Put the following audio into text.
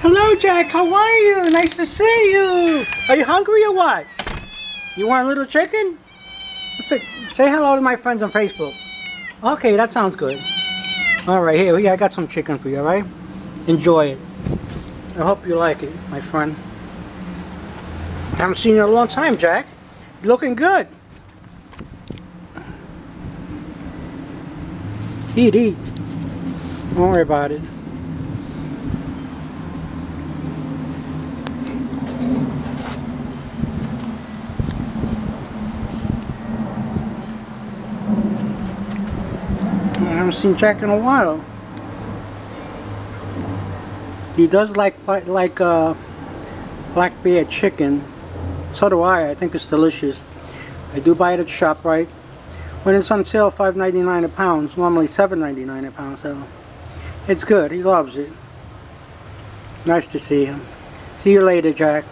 Hello, Jack. How are you? Nice to see you. Are you hungry or what? You want a little chicken? Say hello to my friends on Facebook. Okay, that sounds good. Alright, here, I got some chicken for you, alright? Enjoy it. I hope you like it, my friend. Haven't seen you in a long time, Jack. You're looking good. Eat. Don't worry about it. I haven't seen Jack in a while. He does like black bear chicken. So do I. I think it's delicious. I do buy it at ShopRite. When it's on sale, $5.99 a pound. Normally $7.99 a pound. So it's good. He loves it. Nice to see him. See you later, Jack.